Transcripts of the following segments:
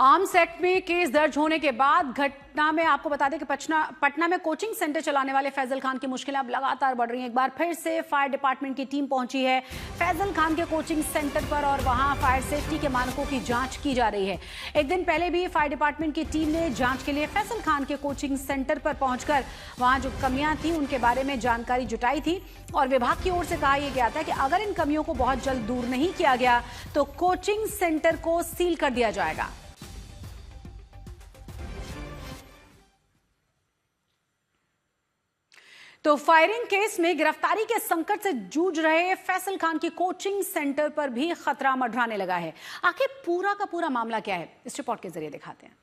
Arms act में case दर्ज होने के बाद घटना में आपको बता दें कि पटना में कोचिंग सेंटर चलाने वाले फैजल खान की मुश्किलें अब लगातार बढ़ रही हैं। एक बार फिर से फायर डिपार्टमेंट की टीम पहुंची है फैजल खान के कोचिंग सेंटर पर और वहां फायर सेफ्टी के मानकों की जांच की जा रही है। एक दिन पहले भी फायर डिपार्टमेंट की टीम ने जांच के लिए फैजल खान के कोचिंग सेंटर पर पहुंचकर वहां जो कमियां थी उनके बारे में जानकारी जुटाई थी और विभाग की ओर से कहा यह गया था कि अगर इन कमियों को बहुत जल्द दूर नहीं किया गया तो कोचिंग सेंटर को सील कर दिया जाएगा। तो फायरिंग केस में गिरफ्तारी के संकट से जूझ रहे फैसल खान की कोचिंग सेंटर पर भी खतरा मंडराने लगा है। आखिर पूरा का पूरा मामला क्या है, इस रिपोर्ट के जरिए दिखाते हैं।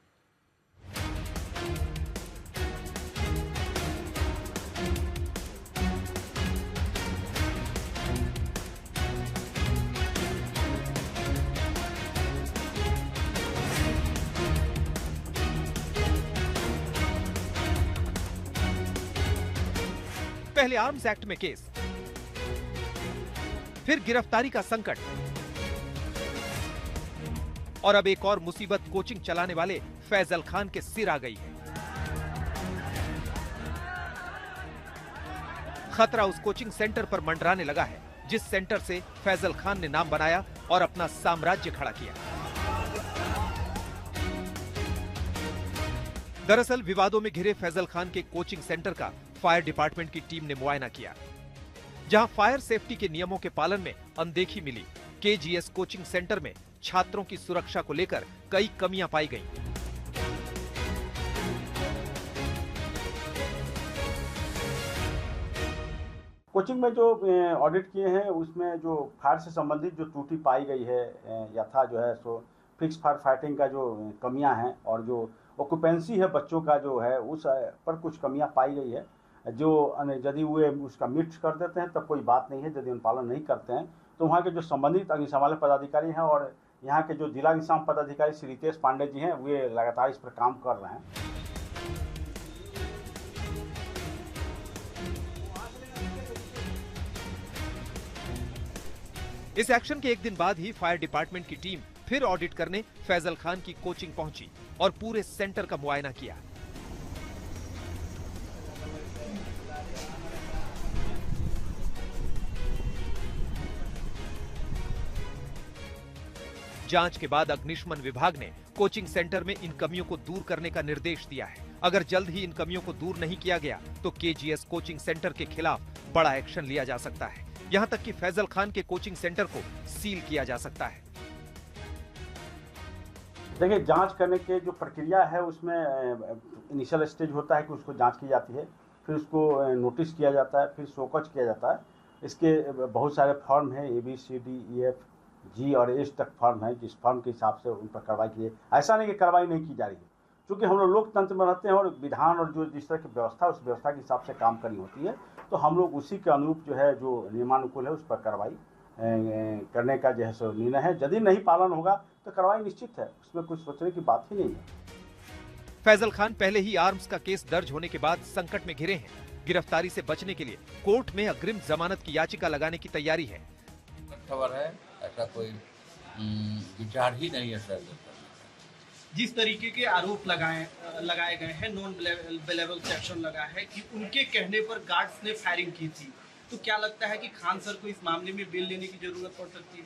पहले आर्म्स एक्ट में केस, फिर गिरफ्तारी का संकट और अब एक और मुसीबत कोचिंग चलाने वाले फैजल खान के सिर आ गई है। खतरा उस कोचिंग सेंटर पर मंडराने लगा है जिस सेंटर से फैजल खान ने नाम बनाया और अपना साम्राज्य खड़ा किया। दरअसल विवादों में घिरे फैजल खान के कोचिंग सेंटर का फायर डिपार्टमेंट की टीम ने मुआयना किया, जहां फायर सेफ्टी के नियमों के पालन में अनदेखी मिली। केजीएस कोचिंग सेंटर में छात्रों की सुरक्षा को लेकर कई कमियां पाई गईं। कोचिंग में जो ऑडिट किए हैं उसमें जो फायर से संबंधित जो त्रुटि पाई गई है यथा जो है सो फिक्स फायर फाइटिंग का जो कमियां हैं और जो ऑक्यूपेंसी है बच्चों का जो है उस पर कुछ कमियां पाई गई है। जो यदि वे उसका मीट कर देते हैं तब कोई बात नहीं है, यदि उन पालन नहीं करते हैं तो वहाँ के जो संबंधित अग्निशमन पदाधिकारी हैं और यहाँ के जो जिला अग्निशमन पदाधिकारी श्री रितेश पांडे जी हैं वे लगातार इस पर काम कर रहे हैं। इस एक्शन के एक दिन बाद ही फायर डिपार्टमेंट की टीम फिर ऑडिट करने फैजल खान की कोचिंग पहुंची और पूरे सेंटर का मुआयना किया। जांच के बाद अग्निशमन विभाग ने कोचिंग सेंटर में इन कमियों को दूर करने का निर्देश दिया है। अगर जल्द ही इन कमियों को दूर नहीं किया गया तो केजीएस कोचिंग सेंटर के खिलाफ बड़ा एक्शन लिया जा सकता है। यहां तक कि फैजल खान के कोचिंग सेंटर को सील किया जा सकता है। देखिए, जांच करने के जो प्रक्रिया है उसमें इनिशियल स्टेज होता है कि उसको जांच की जाती है, फिर उसको नोटिस किया जाता है, फिर शोकज किया जाता है। इसके बहुत सारे फॉर्म हैं, ABCDEF G और H तक फॉर्म है, जिस फॉर्म के हिसाब से उन पर कार्रवाई की है। ऐसा नहीं कि कार्रवाई नहीं की जा रही है, क्योंकि हम लोग लोकतंत्र में रहते हैं और विधान और जो जिस तरह की व्यवस्था उस व्यवस्था के हिसाब से काम करनी होती है, तो हम लोग उसी के अनुरूप जो है जो नियमानुकूल है उस पर कार्रवाई करने का जो है सो निर्णय है। यदि नहीं पालन होगा तो कार्रवाई निश्चित है, उसमें कुछ सोचने की बात ही नहीं है। फैजल खान पहले ही आर्म्स का केस दर्ज होने के बाद संकट में घिरे हैं। गिरफ्तारी से बचने के लिए कोर्ट में अग्रिम जमानत की याचिका लगाने की तैयारी है। खबर है, ऐसा कोई विचार ही नहीं है सर। जिस तरीके के आरोप लगाए गए हैं, नॉन बेलेबल सेक्शन लगा है कि उनके कहने पर गार्ड्स ने फायरिंग की थी, तो क्या लगता है कि खान सर को इस मामले में बेल लेने की जरूरत पड़ सकती है?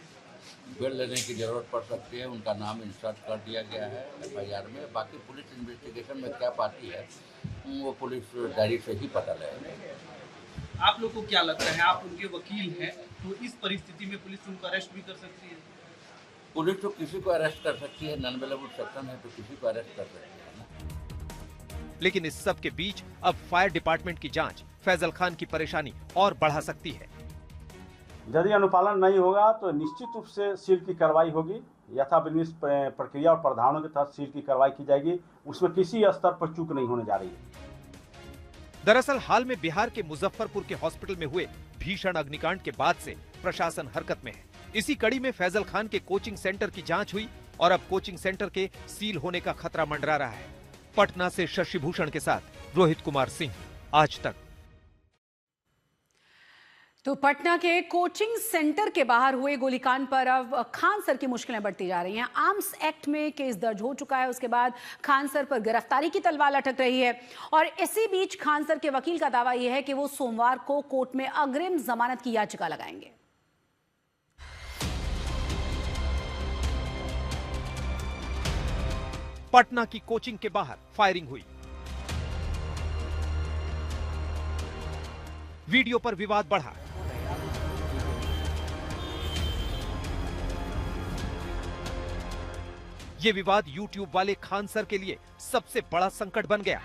बेल लेने की जरूरत पड़ सकती है। उनका नाम इंसर्ट कर दिया गया है FIR में। बाकी पुलिस इन्वेस्टिगेशन में क्या पाती है वो पुलिस डायरी से ही पता लगेगा। आप लोग को क्या लगता है, आप उनके वकील हैं, तो इस परिस्थिति में पुलिस उनको अरेस्ट भी कर सकती है? पुलिस तो किसी को अरेस्ट कर सकती है, नॉन बेलेबल सेक्शन है तो किसी को अरेस्ट कर सकती है। लेकिन इस सब के बीच अब फायर डिपार्टमेंट की जांच फैजल खान की परेशानी और बढ़ा सकती है। यदि अनुपालन नहीं होगा तो निश्चित रूप से सील की कार्रवाई होगी। यथाविनिष्ट प्रक्रिया और प्रावधानों के तहत सील की कार्रवाई की जाएगी। उसमें किसी स्तर पर चूक नहीं होने जा रही है। दरअसल हाल में बिहार के मुजफ्फरपुर के हॉस्पिटल में हुए भीषण अग्निकांड के बाद से प्रशासन हरकत में है। इसी कड़ी में फैजल खान के कोचिंग सेंटर की जांच हुई और अब कोचिंग सेंटर के सील होने का खतरा मंडरा रहा है। पटना से शशि भूषण के साथ रोहित कुमार सिंह, आज तक। तो पटना के कोचिंग सेंटर के बाहर हुए गोलीकांड पर अब खान सर की मुश्किलें बढ़ती जा रही हैं। आर्म्स एक्ट में केस दर्ज हो चुका है, उसके बाद खान सर पर गिरफ्तारी की तलवार लटक रही है और इसी बीच खान सर के वकील का दावा यह है कि वो सोमवार को कोर्ट में अग्रिम जमानत की याचिका लगाएंगे। पटना की कोचिंग के बाहर फायरिंग हुई। वीडियो पर विवाद बढ़ा। ये विवाद यूट्यूब वाले खान सर के लिए सबसे बड़ा संकट बन गया।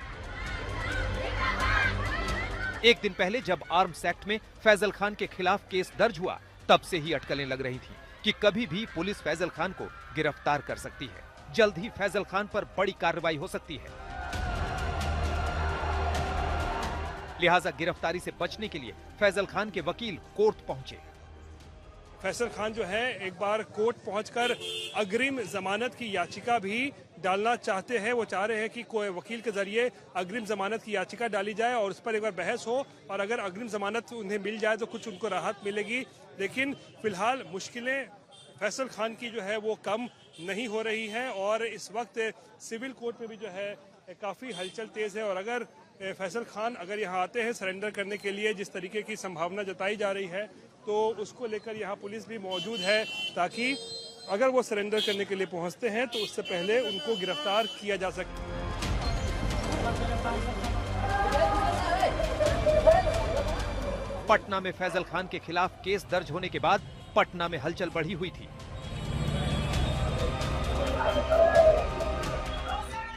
एक दिन पहले जब आर्म्स एक्ट में फैजल खान के खिलाफ केस दर्ज हुआ, तब से ही अटकलें लग रही थी कि कभी भी पुलिस फैजल खान को गिरफ्तार कर सकती है। जल्द ही फैजल खान पर बड़ी कार्रवाई हो सकती है। लिहाजा गिरफ्तारी से बचने के लिए फैजल खान के वकील कोर्ट पहुंचे। फैसल खान जो है एक बार कोर्ट पहुंचकर अग्रिम जमानत की याचिका भी डालना चाहते हैं। वो चाह रहे हैं कि कोई वकील के जरिए अग्रिम जमानत की याचिका डाली जाए और उस पर एक बार बहस हो, और अगर अग्रिम जमानत उन्हें मिल जाए तो कुछ उनको राहत मिलेगी। लेकिन फिलहाल मुश्किलें फैसल खान की जो है वो कम नहीं हो रही है और इस वक्त सिविल कोर्ट में भी जो है काफ़ी हलचल तेज है। और अगर फैसल खान अगर यहाँ आते हैं सरेंडर करने के लिए, जिस तरीके की संभावना जताई जा रही है, तो उसको लेकर यहाँ पुलिस भी मौजूद है ताकि अगर वो सरेंडर करने के लिए पहुँचते हैं तो उससे पहले उनको गिरफ्तार किया जा सके। पटना में फैजल खान के खिलाफ केस दर्ज होने के बाद पटना में हलचल बढ़ी हुई थी।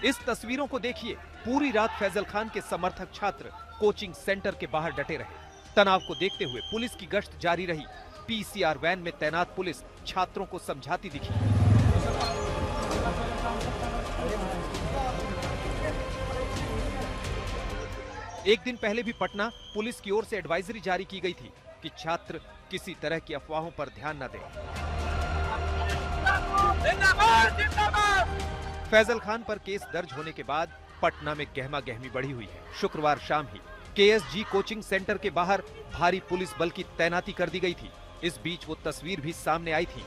इस तस्वीरों को देखिए। पूरी रात फैजल खान के समर्थक छात्र कोचिंग सेंटर के बाहर डटे रहे। तनाव को देखते हुए पुलिस की गश्त जारी रही। पीसीआर वैन में तैनात पुलिस छात्रों को समझाती दिखी। एक दिन पहले भी पटना पुलिस की ओर से एडवाइजरी जारी की गई थी कि छात्र किसी तरह की अफवाहों पर ध्यान न दें। फैजल खान पर केस दर्ज होने के बाद पटना में गहमा गहमी बढ़ी हुई है। शुक्रवार शाम ही केएसजी कोचिंग सेंटर के बाहर भारी पुलिस बल की तैनाती कर दी गई थी। इस बीच वो तस्वीर भी सामने आई थी।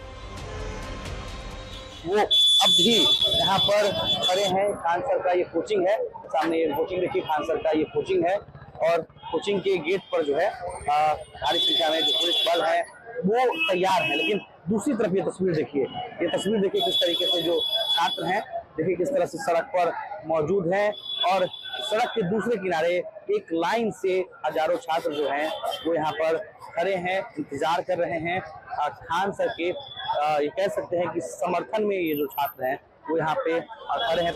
वो अब भी यहाँ पर खड़े हैं। खान सर का ये कोचिंग है, सामने ये कोचिंग देखिए, खान सर का ये कोचिंग है और कोचिंग के गेट पर जो है भारी संख्या में जो पुलिस बल है वो तैयार है। लेकिन दूसरी तरफ ये तस्वीर देखिए, किस तरीके से जो छात्र हैं, देखिए किस तरह से सड़क पर मौजूद हैं और सड़क के दूसरे किनारे एक लाइन से हजारों छात्र जो हैं वो यहाँ पर खड़े हैं, इंतजार कर रहे हैं। खान सर के ये कह सकते हैं कि समर्थन में ये जो छात्र हैं वो यहाँ पे खड़े हैं।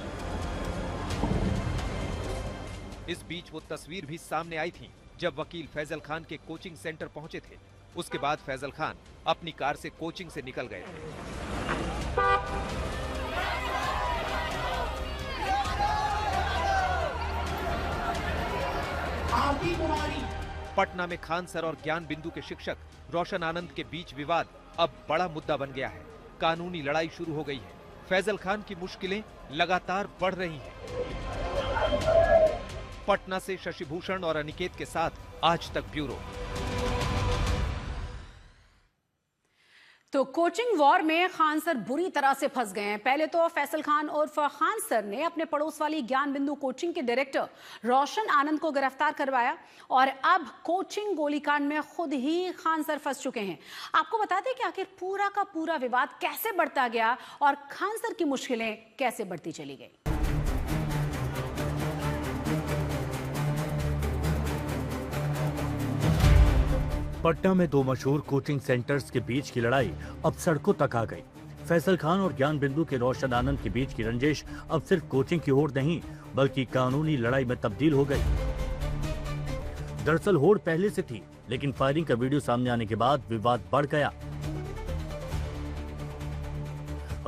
इस बीच वो तस्वीर भी सामने आई थी जब वकील फैजल खान के कोचिंग सेंटर पहुंचे थे। उसके बाद फैजल खान अपनी कार से कोचिंग से निकल गए थे। पटना में खान सर और ज्ञान बिंदु के शिक्षक रोशन आनंद के बीच विवाद अब बड़ा मुद्दा बन गया है। कानूनी लड़ाई शुरू हो गई है। फैजल खान की मुश्किलें लगातार बढ़ रही हैं। पटना से शशि भूषण और अनिकेत के साथ आज तक ब्यूरो। तो कोचिंग वॉर में खान सर बुरी तरह से फंस गए हैं। पहले तो फैसल खान उर्फ खान सर ने अपने पड़ोस वाली ज्ञान बिंदु कोचिंग के डायरेक्टर रोशन आनंद को गिरफ्तार करवाया और अब कोचिंग गोलीकांड में खुद ही खान सर फंस चुके हैं। आपको बता दें कि आखिर पूरा का पूरा विवाद कैसे बढ़ता गया और खान सर की मुश्किलें कैसे बढ़ती चली गई। पटना में दो मशहूर कोचिंग सेंटर्स के बीच की लड़ाई अब सड़कों तक आ गई। फैसल खान और ज्ञान बिंदु के रोशन आनंद के बीच की रंजिश अब सिर्फ कोचिंग की ओर नहीं बल्कि कानूनी लड़ाई में तब्दील हो गई। दरअसल होड़ पहले से थी, लेकिन फायरिंग का वीडियो सामने आने के बाद विवाद बढ़ गया।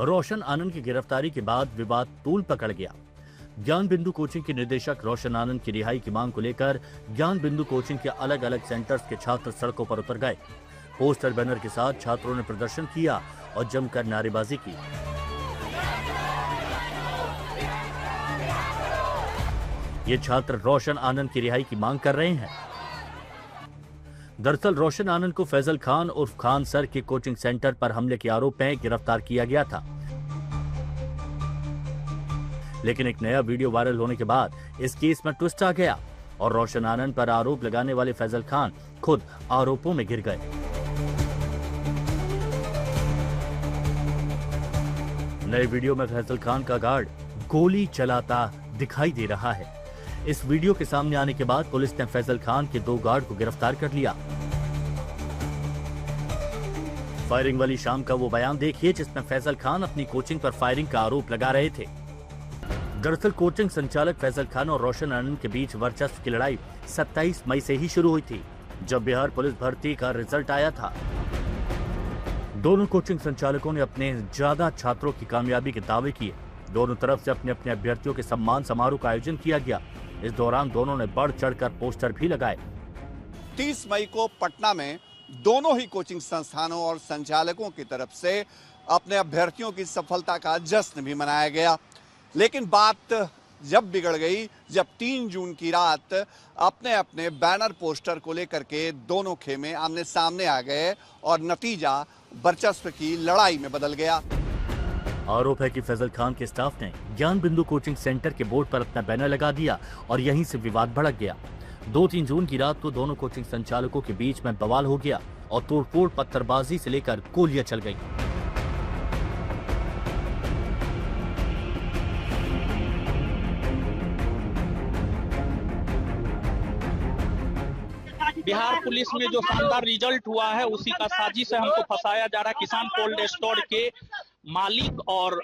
रोशन आनंद की गिरफ्तारी के बाद विवाद तूल पकड़ गया। ज्ञान बिंदु कोचिंग के निदेशक रोशन आनंद की रिहाई की मांग को लेकर ज्ञान बिंदु कोचिंग के अलग अलग सेंटर्स के छात्र सड़कों पर उतर गए। पोस्टर बैनर के साथ छात्रों ने प्रदर्शन किया और जमकर नारेबाजी की। ये छात्र रोशन आनंद की रिहाई की मांग कर रहे हैं। दरअसल रोशन आनंद को फैजल खान उर्फ खान सर के कोचिंग सेंटर पर हमले के आरोप में गिरफ्तार किया गया था, लेकिन एक नया वीडियो वायरल होने के बाद इस केस में ट्विस्ट आ गया और रोशन आनंद पर आरोप लगाने वाले फैजल खान खुद आरोपों में घिर गए। नए वीडियो में फैजल खान का गार्ड गोली चलाता दिखाई दे रहा है। इस वीडियो के सामने आने के बाद पुलिस ने फैजल खान के 2 गार्ड को गिरफ्तार कर लिया। फायरिंग वाली शाम का वो बयान देखिए जिसमें फैजल खान अपनी कोचिंग पर फायरिंग का आरोप लगा रहे थे। दरअसल कोचिंग संचालक फैजल खान और रोशन आनंद के बीच वर्चस्व की लड़ाई 27 मई से ही शुरू हुई थी, जब बिहार पुलिस भर्ती का रिजल्ट आया था। दोनों कोचिंग संचालकों ने अपने ज्यादा छात्रों की कामयाबी के दावे किए। दोनों तरफ से अपने अपने अभ्यर्थियों के सम्मान समारोह का आयोजन किया गया। इस दौरान दोनों ने बढ़ चढ़कर पोस्टर भी लगाए। 30 मई को पटना में दोनों ही कोचिंग संस्थानों और संचालकों की तरफ से अपने अभ्यर्थियों की सफलता का जश्न भी मनाया गया। लेकिन बात जब बिगड़ गई जब 3 जून की रात अपने अपने बैनर पोस्टर को लेकर के दोनों खेमे आमने सामने आ गए और नतीजा वर्चस्व की लड़ाई में बदल गया। आरोप है कि फैजल खान के स्टाफ ने ज्ञान बिंदु कोचिंग सेंटर के बोर्ड पर अपना बैनर लगा दिया और यहीं से विवाद भड़क गया। 2-3 जून की रात को दोनों कोचिंग संचालकों के बीच में बवाल हो गया और तोड़फोड़, पत्थरबाजी से लेकर गोलियां चल गई। बिहार पुलिस में जो शानदार रिजल्ट हुआ है उसी का साजिश है, हमको फंसाया जा रहा है। किसान कोल्ड स्टोर के मालिक और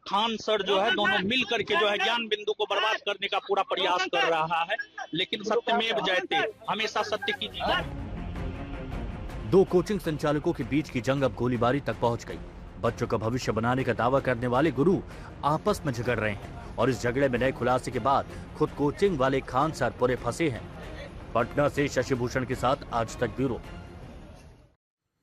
खान सर जो है दोनों मिल करके जो है ज्ञान बिंदु को बर्बाद करने का पूरा प्रयास कर रहा है, लेकिन सत्यमेव जयते, हमेशा सत्य की जीत। 2 कोचिंग संचालकों के बीच की जंग अब गोलीबारी तक पहुंच गई। बच्चों का भविष्य बनाने का दावा करने वाले गुरु आपस में झगड़ रहे हैं और इस झगड़े में नए खुलासे के बाद खुद कोचिंग वाले खान सर पूरे फंसे हैं। पटना से शशि भूषण के साथ आज तक ब्यूरो।